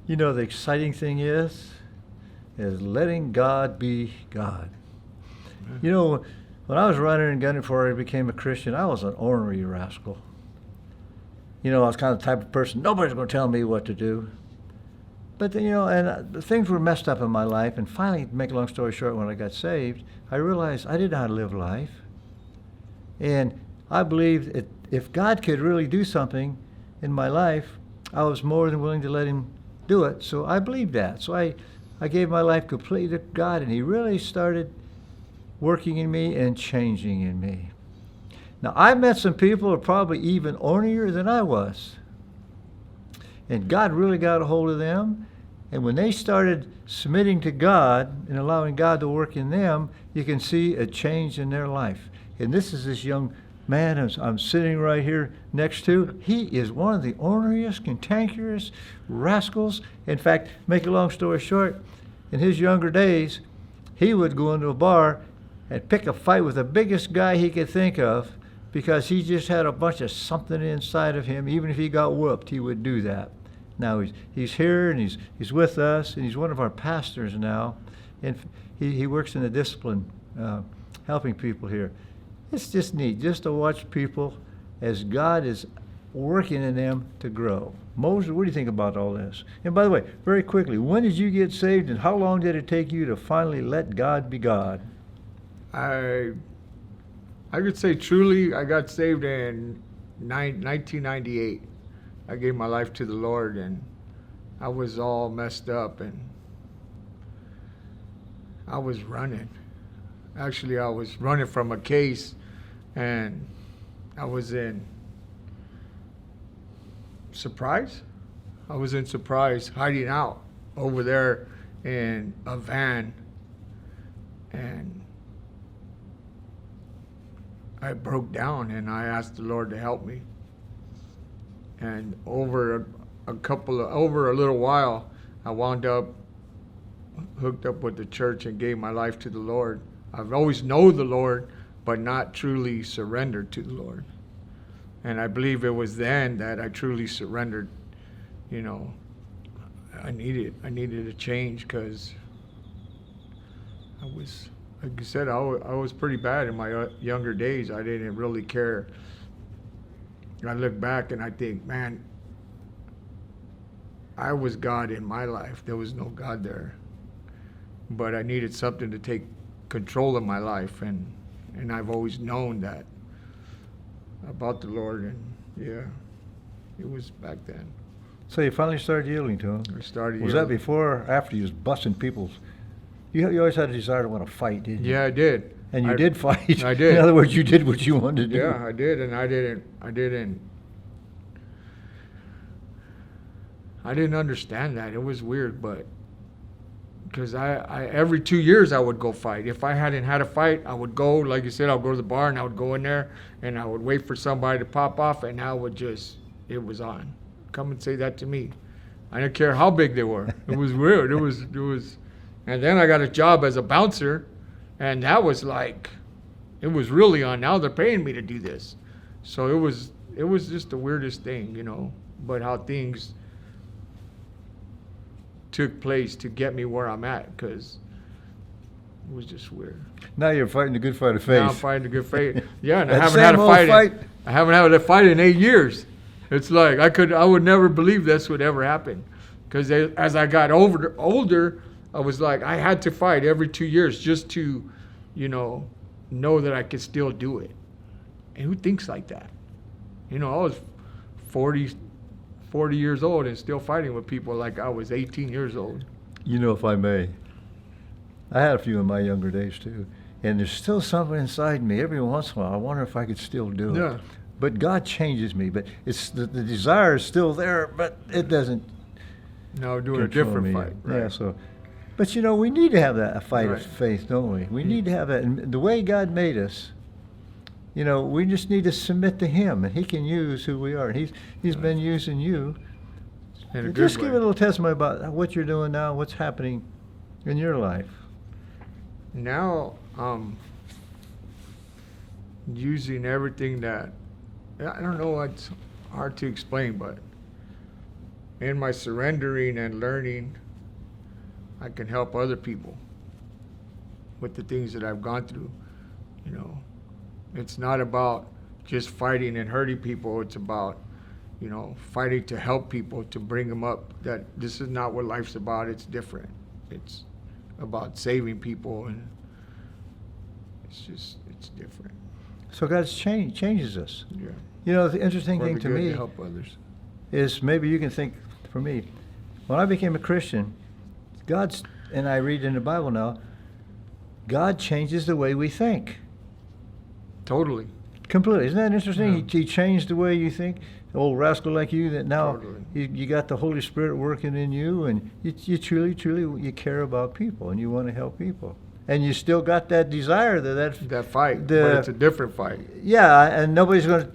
You know, the exciting thing is letting God be God. You know, when I was running and gunning before I became a Christian, I was an ornery rascal. You know, I was kind of the type of person, nobody's going to tell me what to do. But, you know, and things were messed up in my life. And finally, to make a long story short, when I got saved, I realized I didn't know how to live life. And I believed if God could really do something in my life, I was more than willing to let him do it. So I believed that. So I gave my life completely to God, and he really started working in me and changing in me. Now, I met some people who are probably even ornerier than I was. And God really got a hold of them. And when they started submitting to God and allowing God to work in them, you can see a change in their life. And this is this young man I'm sitting right here next to. He is one of the orneriest, cantankerous rascals. In fact, make a long story short, in his younger days, he would go into a bar and pick a fight with the biggest guy he could think of because he just had a bunch of something inside of him. Even if he got whooped, he would do that. Now he's here and he's with us, and he's one of our pastors now, and he works in the discipline, helping people here. It's just neat just to watch people as God is working in them to grow. Moses, what do you think about all this? And by the way, very quickly, when did you get saved, and how long did it take you to finally let God be God? I could say truly I got saved in 1998. I gave my life to the Lord, and I was all messed up, and I was running. Actually, I was running from a case, and I was in Surprise. I was in Surprise, hiding out over there in a van, and I broke down, and I asked the Lord to help me. And over a little while, I wound up hooked up with the church and gave my life to the Lord. I've always known the Lord, but not truly surrendered to the Lord. And I believe it was then that I truly surrendered. You know, I needed a change because I was, like you said, I was pretty bad in my younger days. I didn't really care. I look back and I think, man, I was God in my life. There was no God there. But I needed something to take control of my life, and I've always known that about the Lord, and yeah, it was back then. So you finally started yielding to him? I started Was yielding. that before or after you was busting people's? You always had a desire to want to fight, didn't you? Yeah, I did. And you did fight. I did. In other words, you did what you wanted to do. Yeah, I did, and I didn't understand that. It was weird, but because I every 2 years I would go fight. If I hadn't had a fight, I would go, like you said, I'll go to the bar and I would go in there and I would wait for somebody to pop off, and I would just, it was on. Come and say that to me. I didn't care how big they were. It was weird. It was, and then I got a job as a bouncer, and that was like, it was really on. Now they're paying me to do this. So it was just the weirdest thing, you know, but how things took place to get me where I'm at, because it was just weird. Now you're fighting a good fight of faith. Now I'm fighting a good fight. Yeah, and I That haven't had a same old fight. fight. I haven't had a fight in 8 years. It's like I would never believe this would ever happen, because as I got older, I was like, I had to fight every 2 years just to, you know that I could still do it. And who thinks like that? You know, I was 40 years old and still fighting with people like I was 18 years old. You know, if I may, I had a few in my younger days too, and there's still something inside me. Every once in a while, I wonder if I could still do it. Yeah. But God changes me. But it's the desire is still there, but it doesn't. Now doing a control different me. fight. Right. Yeah. So, but you know, we need to have that a fight Right. of faith, don't we? We need to have that. And the way God made us, you know, we just need to submit to Him, and He can use who we are. And He's been using you. In a good Just way. give a little testimony about what you're doing now, what's happening in your life. Now, using everything that, I don't know, it's hard to explain, but in my surrendering and learning, I can help other people with the things that I've gone through. You know, it's not about just fighting and hurting people. It's about, you know, fighting to help people, to bring them up, that this is not what life's about. It's different. It's about saving people, and it's different. So God changes us. Yeah. You know, the interesting For thing the to good, me to help others. is, maybe you can think for me, when I became a Christian, and I read in the Bible now, God changes the way we think. Totally. Completely. Isn't that interesting? Yeah. He changed the way you think. The old rascal like you, that now Totally. you got the Holy Spirit working in you, and you truly you care about people, and you want to help people. And you still got that desire, That fight, but it's a different fight. Yeah, and nobody's going to,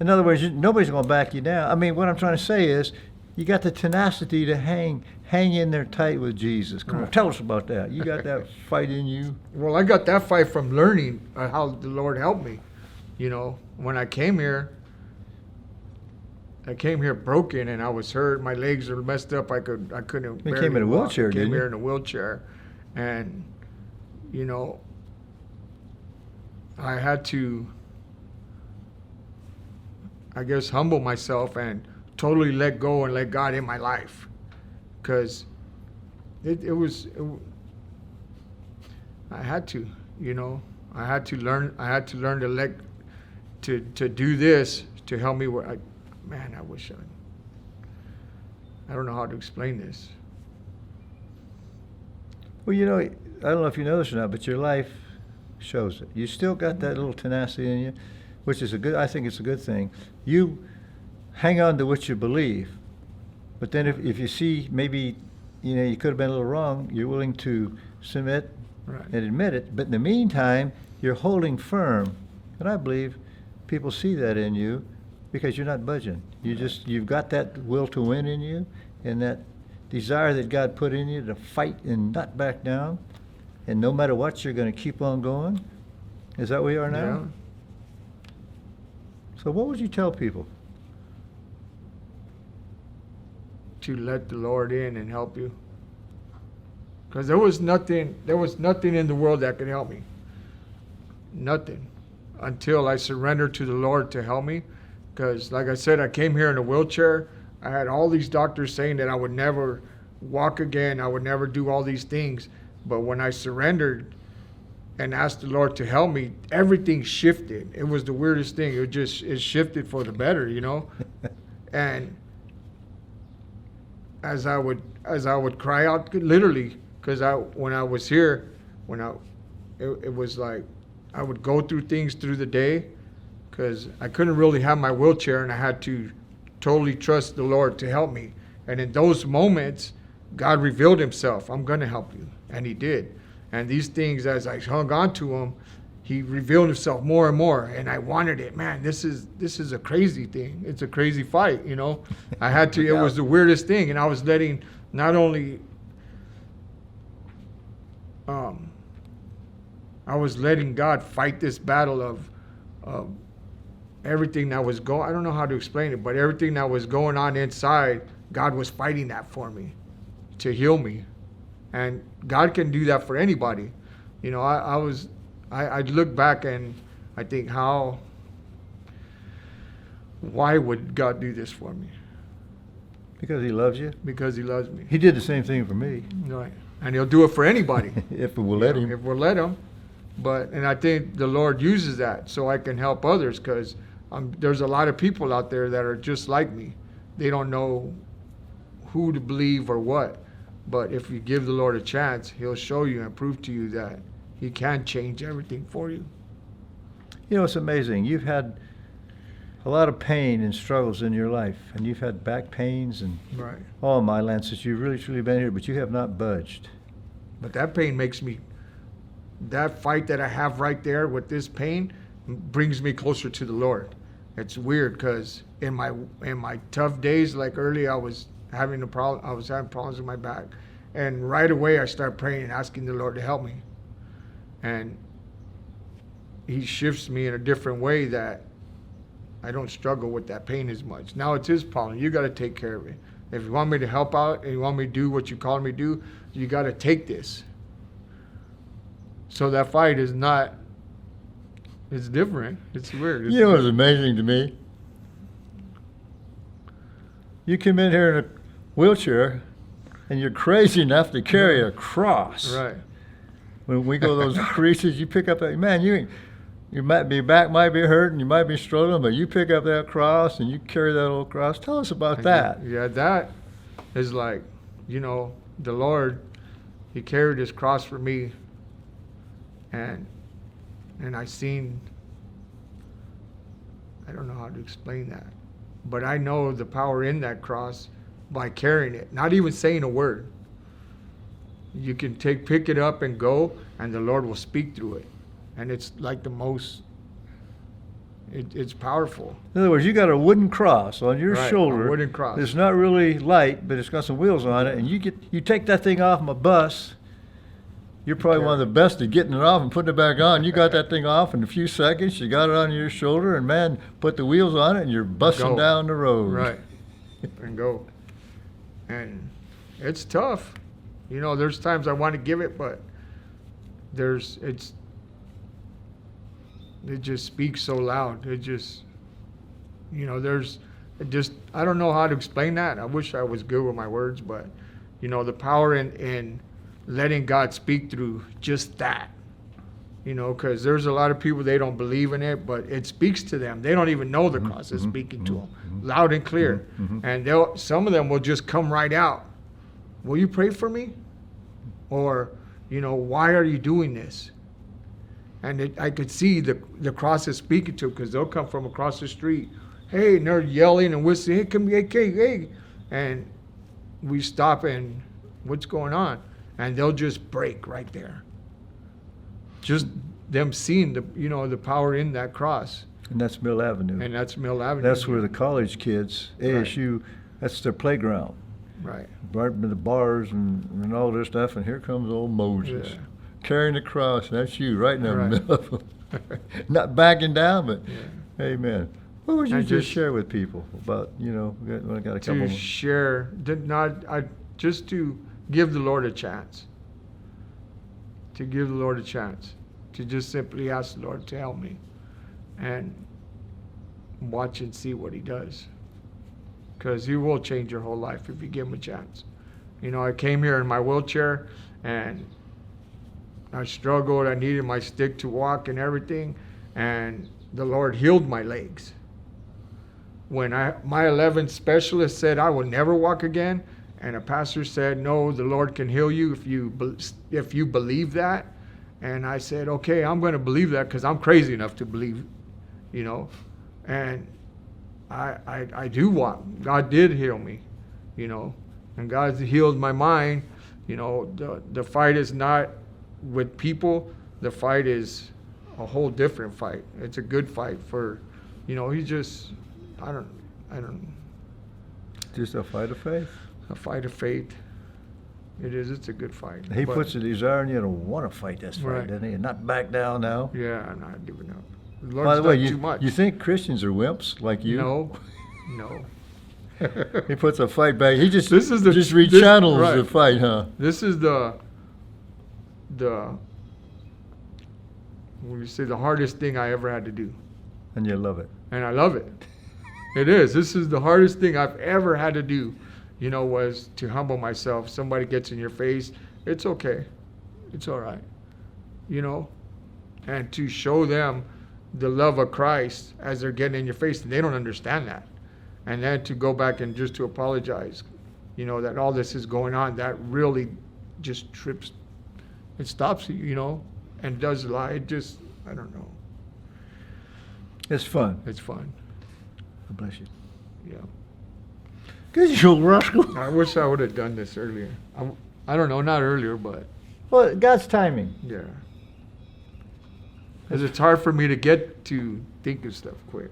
in other words, nobody's going to back you down. I mean, what I'm trying to say is, you got the tenacity to hang in there tight with Jesus. Come on, tell us about that. You got that fight in you? Well, I got that fight from learning how the Lord helped me. You know, when I came here broken, and I was hurt. My legs were messed up. I couldn't. You came in a wheelchair, didn't you? Came here in a wheelchair, and you know, I had to, I guess, humble myself and totally let go and let God in my life, because I had to, you know, I had to learn to do this to help me. Man, I don't know how to explain this. Well, you know, I don't know if you know this or not, but your life shows it. You still got that little tenacity in you, which is I think it's a good thing. You hang on to what you believe, but then if you see maybe, you know, you could have been a little wrong, you're willing to submit and admit it. But in the meantime, you're holding firm, and I believe people see that in you, because you're not budging. You've got that will to win in you, and that desire that God put in you to fight and not back down, and no matter what, you're going to keep on going. Is that where you are now? Yeah. So what would you tell people? To let the Lord in and help you, because there was nothing in the world that could help me. Nothing, until I surrendered to the Lord to help me. Because, like I said, I came here in a wheelchair. I had all these doctors saying that I would never walk again. I would never do all these things. But when I surrendered and asked the Lord to help me, everything shifted. It was the weirdest thing. It shifted for the better, you know. And as I would cry out, literally, because when I was here, it was like I would go through things through the day, because I couldn't really have my wheelchair, and I had to totally trust the Lord to help me. And in those moments, God revealed himself. I'm going to help you. And he did. And these things, as I hung on to him, he revealed himself more and more. And I wanted it. Man, this is a crazy thing. It's a crazy fight, you know. I had to, it was the weirdest thing. And I was letting not only, I was letting God fight this battle of everything that was going, I don't know how to explain it, but everything that was going on inside, God was fighting that for me to heal me. And God can do that for anybody. You know, I look back and I think, why would God do this for me? Because he loves you? Because he loves me. He did the same thing for me. Right. And he'll do it for anybody. If we'll let him. If we'll let him. And I think the Lord uses that so I can help others, because there's a lot of people out there that are just like me. They don't know who to believe or what. But if you give the Lord a chance, he'll show you and prove to you that he can change everything for you. You know, it's amazing. You've had a lot of pain and struggles in your life, and you've had back pains and all my land since you've really truly been here, but you have not budged. But that pain makes me, that fight that I have right there with this pain brings me closer to the Lord. It's weird, because in my tough days, like early, I was having problems with my back, and right away I start praying and asking the Lord to help me, and he shifts me in a different way that I don't struggle with that pain as much. Now it's his problem. You got to take care of it. If you want me to help out and you want me to do what you called me to do, you got to take this. So that fight is not, it's different. It's weird. It's You know what's amazing to me? You come in here in a wheelchair, and you're crazy enough to carry a cross. Right. When we go those creases, you pick up that, man, your back might be hurting, you might be struggling, but you pick up that cross and you carry that old cross. Tell us about that. Yeah, that is like, you know, the Lord, He carried His cross for me, and I seen, I don't know how to explain that, but I know the power in that cross by carrying it, not even saying a word. You can pick it up and go, and the Lord will speak through it. And it's like the most, it's powerful. In other words, you got a wooden cross on your Right, shoulder. a wooden cross. It's not really light, but it's got some wheels on it, and you take that thing off my bus. You're probably one of the best at getting it off and putting it back on. You got that thing off in a few seconds. You got it on your shoulder, and man, put the wheels on it, and you're busting Go. down the road. Right. And go. And it's tough. You know, there's times I want to give it, but it just speaks so loud. It just, you know, I don't know how to explain that. I wish I was good with my words, but, you know, the power in letting God speak through just that, you know, because there's a lot of people, they don't believe in it, but it speaks to them. They don't even know the cross is speaking to them loud and clear. And some of them will just come right out. Will you pray for me? Or, you know, why are you doing this? And I could see the cross is speaking to them, because they'll come from across the street. Hey, and they're yelling and whistling, hey, come here, hey. And we stop and what's going on? And they'll just break right there. Just them seeing the power in that cross. And that's Mill Avenue. And that's Mill Avenue. That's where the college kids, ASU, that's their playground. Right. Right in the bars and all this stuff, and here comes old Moses. Yeah. Carrying the cross, and that's you right in the Right. middle of them. Not backing down, but Yeah. amen. What would you And just just- share with people about, we got a couple To more. share, just to give the Lord a chance. To give the Lord a chance. To just simply ask the Lord to help me. And watch and see what He does. Because He will change your whole life if you give Him a chance. You know, I came here in my wheelchair, and I struggled. I needed my stick to walk and everything. And the Lord healed my legs. When my 11th specialist said I will never walk again, and a pastor said, no, the Lord can heal you if you believe that. And I said, okay, I'm going to believe that, because I'm crazy enough to believe, you know. And I do walk. God did heal me, you know. And God's healed my mind. You know, the fight is not with people. The fight is a whole different fight. It's a good fight for, you know, I don't, Just a fight of faith. a fight of faith. It is. It's a good fight. He But, puts a desire in you to want to fight this fight, Right. doesn't he? And not back down now. Yeah, I'm not giving up. The By Lord's the way, done too much. you think Christians are wimps like you? No. He puts a fight back. He just This is the- just this- rechannels right. the fight, huh? This is the when you say the hardest thing I ever had to do. And you love it. And I love it. It is. This is the hardest thing I've ever had to do, you know, was to humble myself. Somebody gets in your face, it's okay. It's all right. You know? And to show them the love of Christ as they're getting in your face, and they don't understand that. And then to go back and just to apologize, you know, that all this is going on, that really just trips, it stops you, you know, and does lie. It just, I don't know. It's fun. It's fun. God bless you. Yeah. Good, you old rascal. I wish I would have done this earlier. I don't know, not earlier, but Well, God's timing. yeah. Because it's hard for me to get to think of stuff quick.